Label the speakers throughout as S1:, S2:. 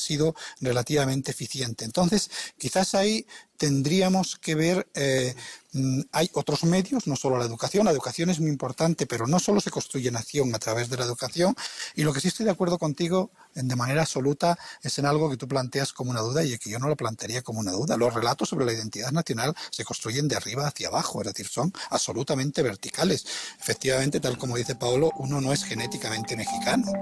S1: sido relativamente eficiente. Entonces, quizás ahí tendríamos que ver, hay otros medios, no solo la educación es muy importante, pero no solo se construye nación a través de la educación, y lo que sí estoy de acuerdo contigo de manera absoluta es en algo que tú planteas como una duda y que yo no lo plantearía como una duda. Los relatos sobre la identidad nacional se construyen de arriba hacia abajo, es decir, son absolutamente verticales. Efectivamente, tal como dice Paolo, uno no es genéticamente mexicano.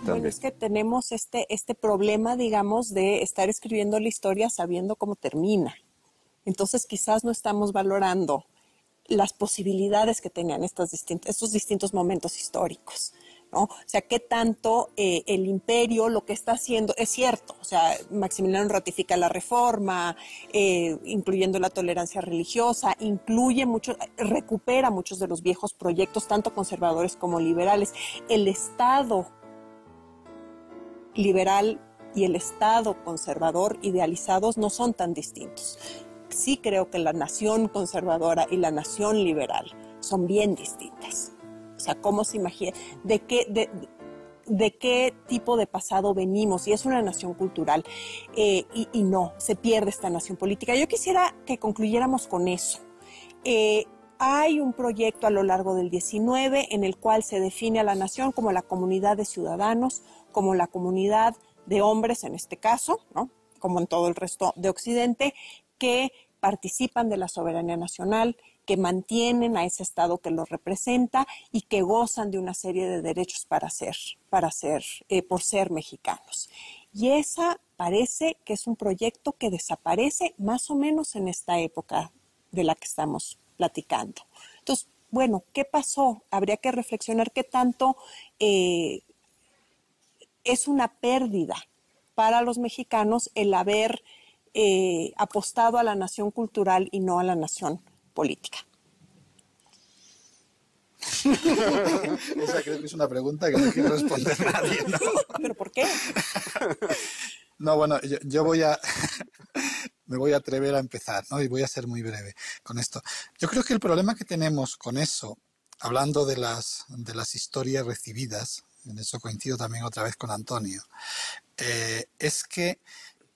S2: Bueno, es que tenemos este problema, digamos, de estar escribiendo la historia sabiendo cómo termina. Entonces, quizás no estamos valorando las posibilidades que tenían estos distintos momentos históricos, ¿no? O sea, qué tanto el imperio lo que está haciendo es cierto. O sea, Maximiliano ratifica la reforma, incluyendo la tolerancia religiosa, recupera muchos de los viejos proyectos, tanto conservadores como liberales. El Estado liberal y el Estado conservador idealizados no son tan distintos. Sí creo que la nación conservadora y la nación liberal son bien distintas. O sea, ¿cómo se imagina? ¿De qué tipo de pasado venimos? Y es una nación cultural. Y no, se pierde esta nación política. Yo quisiera que concluyéramos con eso. Hay un proyecto a lo largo del XIX en el cual se define a la nación como la comunidad de ciudadanos, como la comunidad de hombres en este caso, ¿no? Como en todo el resto de Occidente, que participan de la soberanía nacional, que mantienen a ese Estado que los representa y que gozan de una serie de derechos por ser mexicanos. Y esa parece que es un proyecto que desaparece más o menos en esta época de la que estamos platicando. Entonces, bueno, ¿qué pasó? Habría que reflexionar qué tanto es una pérdida para los mexicanos el haber apostado a la nación cultural y no a la nación política.
S1: Esa creo que es una pregunta que no quiere responder nadie, ¿no?
S2: ¿Pero por qué?
S1: No, bueno, yo me voy a atrever a empezar, ¿no? Y voy a ser muy breve con esto. Yo creo que el problema que tenemos con eso, hablando de las historias recibidas, en eso coincido también otra vez con Antonio, es que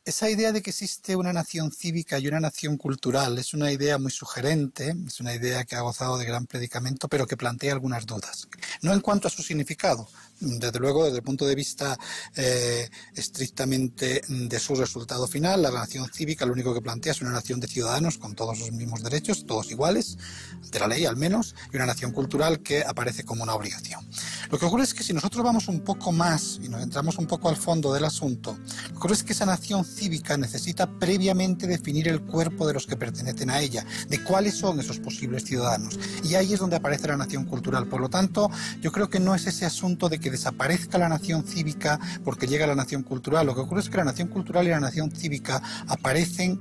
S1: esa idea de que existe una nación cívica y una nación cultural es una idea muy sugerente, es una idea que ha gozado de gran predicamento, pero que plantea algunas dudas. No en cuanto a su significado, desde luego desde el punto de vista estrictamente de su resultado final, la nación cívica lo único que plantea es una nación de ciudadanos con todos los mismos derechos, todos iguales, de la ley al menos, y una nación cultural que aparece como una obligación. Lo que ocurre es que si nosotros vamos un poco más y nos entramos un poco al fondo del asunto, lo que ocurre es que esa nación cívica necesita previamente definir el cuerpo de los que pertenecen a ella, de cuáles son esos posibles ciudadanos. Y ahí es donde aparece la nación cultural. Por lo tanto, yo creo que no es ese asunto de que desaparezca la nación cívica porque llega la nación cultural. Lo que ocurre es que la nación cultural y la nación cívica aparecen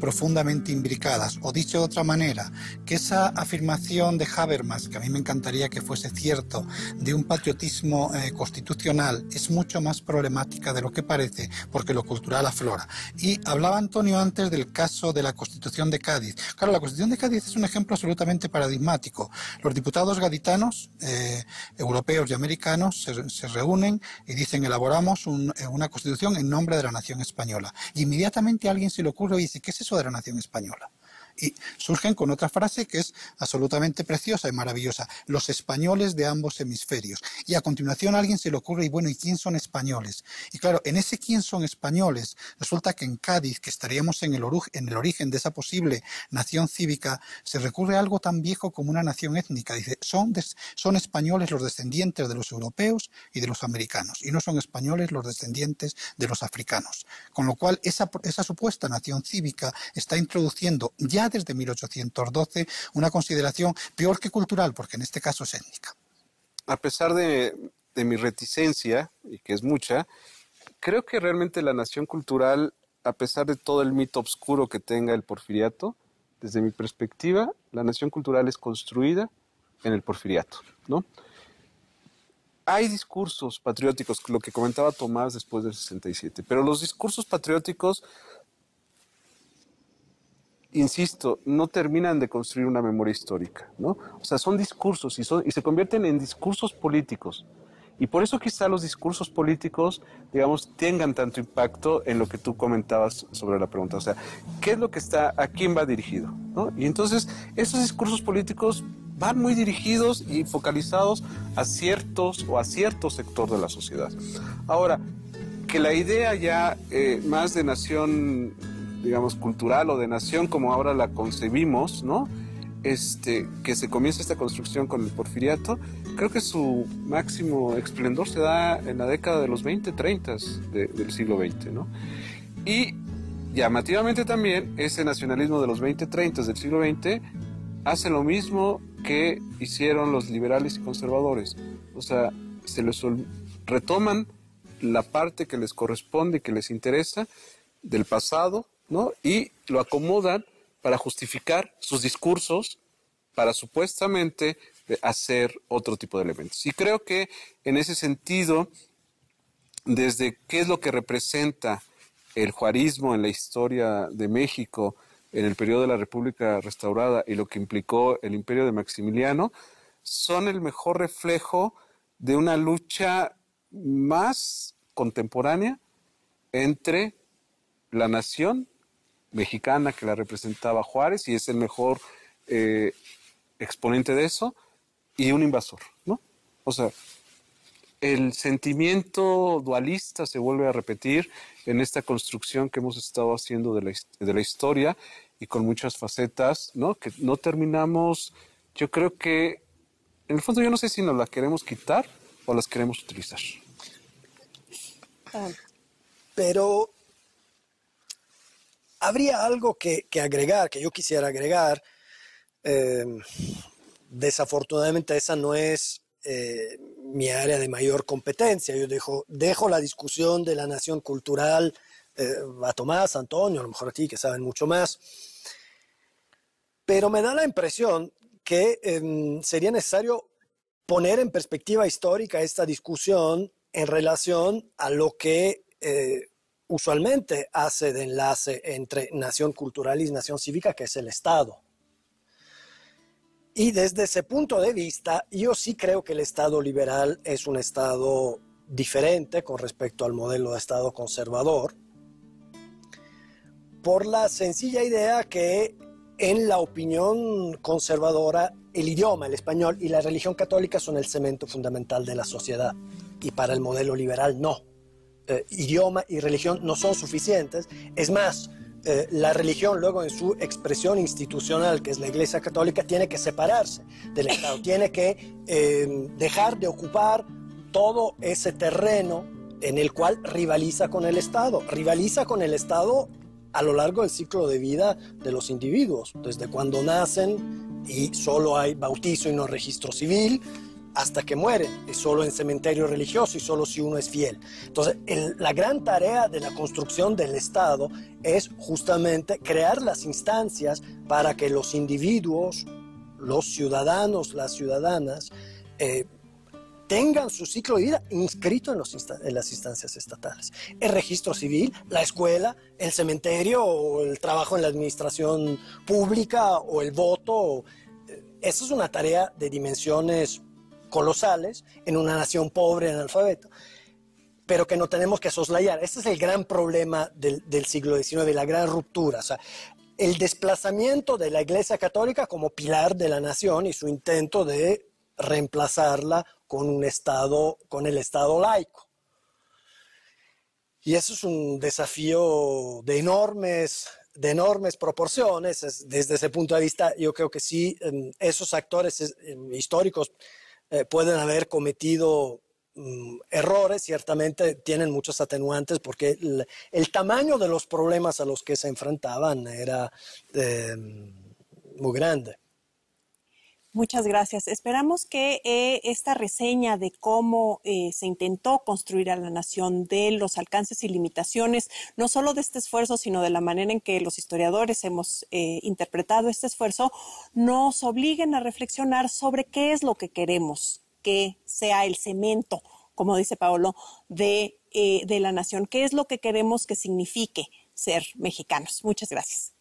S1: profundamente imbricadas. O dicho de otra manera, que esa afirmación de Habermas, que a mí me encantaría que fuese cierto, de un patriotismo constitucional, es mucho más problemática de lo que parece, porque lo cultural aflora. Y hablaba Antonio antes del caso de la Constitución de Cádiz. Claro, la Constitución de Cádiz es un ejemplo absolutamente paradigmático. Los diputados gaditanos, europeos y americanos, se reúnen y dicen: elaboramos una Constitución en nombre de la nación española. Y inmediatamente a alguien se le ocurre y dice: ¿qué es eso de la nación española? Y surgen con otra frase que es absolutamente preciosa y maravillosa: los españoles de ambos hemisferios. Y a continuación a alguien se le ocurre: y bueno, ¿y quién son españoles? Y claro, en ese quién son españoles, resulta que en Cádiz, que estaríamos en el origen de esa posible nación cívica, se recurre a algo tan viejo como una nación étnica. Dice: son españoles los descendientes de los europeos y de los americanos, y no son españoles los descendientes de los africanos. Con lo cual, esa supuesta nación cívica está introduciendo ya desde 1812 una consideración peor que cultural, porque en este caso es étnica.
S3: A pesar de mi reticencia, y que es mucha, creo que realmente la nación cultural, a pesar de todo el mito oscuro que tenga el porfiriato, desde mi perspectiva, la nación cultural es construida en el porfiriato, ¿no? Hay discursos patrióticos, lo que comentaba Tomás después del 67, pero los discursos patrióticos, insisto, no terminan de construir una memoria histórica, ¿no? O sea, son discursos y se convierten en discursos políticos. Y por eso quizá los discursos políticos, digamos, tengan tanto impacto en lo que tú comentabas sobre la pregunta. O sea, ¿qué es lo que está, a quién va dirigido? ¿No? Y entonces, esos discursos políticos van muy dirigidos y focalizados a ciertos o a cierto sector de la sociedad. Ahora, que la idea ya más de nación, digamos, cultural o de nación como ahora la concebimos, ¿no? Que se comienza esta construcción con el porfiriato, creo que su máximo esplendor se da en la década de los 20, 30 del siglo XX, ¿no? Y llamativamente también ese nacionalismo de los 20, 30 del siglo XX hace lo mismo que hicieron los liberales y conservadores. O sea, retoman la parte que les corresponde y que les interesa del pasado, ¿no? Y lo acomodan para justificar sus discursos, para supuestamente hacer otro tipo de elementos. Y creo que en ese sentido, desde qué es lo que representa el juarismo en la historia de México en el periodo de la República Restaurada y lo que implicó el imperio de Maximiliano, son el mejor reflejo de una lucha más contemporánea entre la nación mexicana que la representaba Juárez, y es el mejor exponente de eso, y un invasor, ¿no? O sea, el sentimiento dualista se vuelve a repetir en esta construcción que hemos estado haciendo de la historia, y con muchas facetas, ¿no? Que no terminamos, yo creo que, en el fondo yo no sé si nos las queremos quitar o las queremos utilizar.
S4: Pero habría algo que agregar, que yo quisiera agregar. Desafortunadamente esa no es mi área de mayor competencia. Yo dejo la discusión de la nación cultural a Tomás, a Antonio, a lo mejor a ti, que saben mucho más. Pero me da la impresión que sería necesario poner en perspectiva histórica esta discusión en relación a lo que usualmente hace de enlace entre nación cultural y nación cívica, que es el Estado. Y desde ese punto de vista, yo sí creo que el Estado liberal es un Estado diferente con respecto al modelo de Estado conservador, por la sencilla idea que en la opinión conservadora el idioma, el español y la religión católica son el cemento fundamental de la sociedad, y para el modelo liberal no. Idioma y religión no son suficientes. Es más, la religión luego en su expresión institucional, que es la Iglesia Católica, tiene que separarse del Estado, tiene que dejar de ocupar todo ese terreno en el cual rivaliza con el Estado a lo largo del ciclo de vida de los individuos, desde cuando nacen y solo hay bautizo y no registro civil, hasta que mueren, y solo en cementerio religioso y solo si uno es fiel. Entonces, la gran tarea de la construcción del Estado es justamente crear las instancias para que los individuos, los ciudadanos, las ciudadanas, tengan su ciclo de vida inscrito en las instancias estatales. El registro civil, la escuela, el cementerio, o el trabajo en la administración pública, o el voto. Esa es una tarea de dimensiones colosales en una nación pobre, analfabeta, pero que no tenemos que soslayar. Ese es el gran problema del siglo XIX, la gran ruptura. O sea, el desplazamiento de la Iglesia Católica como pilar de la nación y su intento de reemplazarla con el Estado laico. Y eso es un desafío de enormes proporciones. Desde ese punto de vista, yo creo que sí, esos actores históricos pueden haber cometido errores, ciertamente tienen muchos atenuantes, porque el tamaño de los problemas a los que se enfrentaban era muy grande.
S2: Muchas gracias. Esperamos que esta reseña de cómo se intentó construir a la nación, de los alcances y limitaciones, no solo de este esfuerzo, sino de la manera en que los historiadores hemos interpretado este esfuerzo, nos obliguen a reflexionar sobre qué es lo que queremos que sea el cemento, como dice Paolo, de la nación. ¿Qué es lo que queremos que signifique ser mexicanos? Muchas gracias.